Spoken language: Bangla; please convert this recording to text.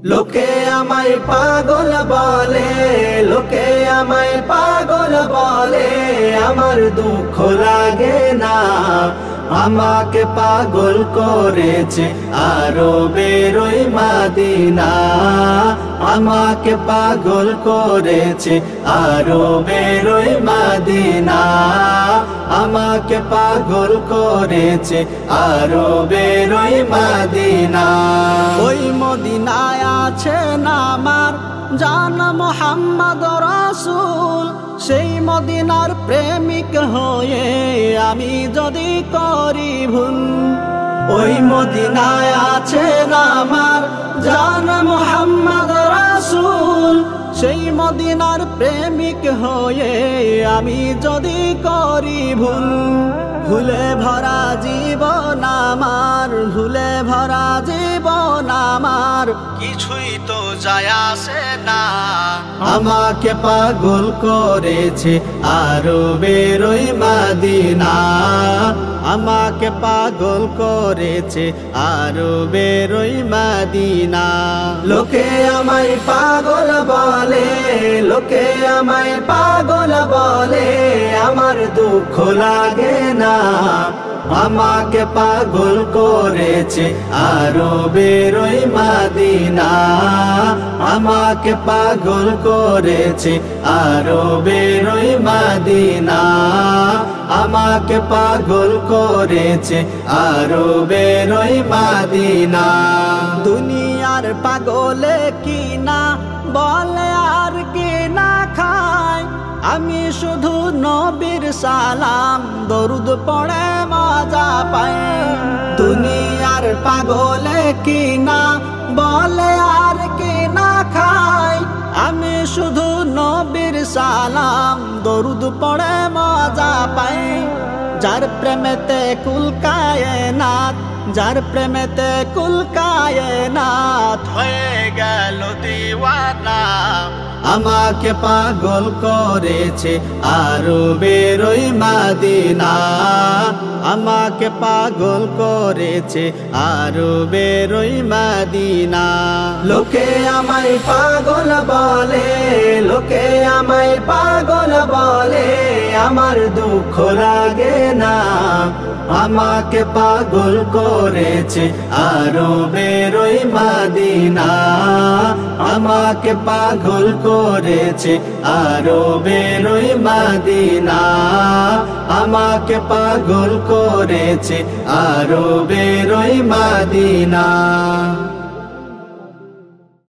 লোকে আমায় পাগল বলে, লোকে আমায় পাগল বলে, আমার দুঃখ লাগে না। আমাকে পাগল করেছে আরো বেরোই মাদিনা, আমাকে পাগল করেছে আরো বেরোই মাদিনা, আমাকে পাগল করেছে আরো বেরোই মাদিনা। ওই মদিনায় আছে না আমার জান মুহাম্মদ রাসূল, সেই মদিনার প্রেমিক হয়ে আমি যদি করি ভুল। ওই মদিনায় আছে না আমার জান মুহাম্মদ রাসূল, সেই মদিনার প্রেমিক হয়ে আমি যদি করি ভুল। ভুলে ভরা জীবন আমার, ভুলে ভরা জীবন আমার, কিছুই তো যায় আসে না। আমাকে পাগল করেছে আরো বেরোই মাদিনা, আমাকে পাগল করেছে আরো বেরোই মাদিনা। লোকে আমায় পাগল বলে, লোকে আমায় পাগল বলে, আমার দুঃখ লাগে না। আমাকে পাগল করেছে আরো বেরোই মাদিনা, আমাকে পাগল করেছে আরো বেরোই মাদিনা, আমাকে পাগল করেছে আরো বেরোই মাদিনা। দুনিয়ার পাগলে কি না বলে আর কি না খায়, আমি শুধু নবীর সালাম দরুদ পড়ে মজা পাই। দুনিয়ার পাগলে কি না বলে আর কি না খায়, আমি শুধু নবীর সালাম দরুদ পড়ে মজা পাই। যার প্রেমেতে কুল কায়নাত, যার প্রেমেতে কুল কায়নাত হয়ে গেল দিওয়ানা, আমাকে পাগল করেছে আরো বেরোই মাদিনা, আমাকে পাগল করেছে আরো বেরোই মাদিনা। লোকে আমায় পাগল বলে, লোকে আমায় পাগল বলে, আমার দুঃখ লাগে না। আমাকে পাগল করেছে আরো বেরোই মাদিনা, আমাকে পাগল করেছে আরো বেরোই মাদিনা, আমাকে পাগল করেছে আরো বেরোই মাদিনা।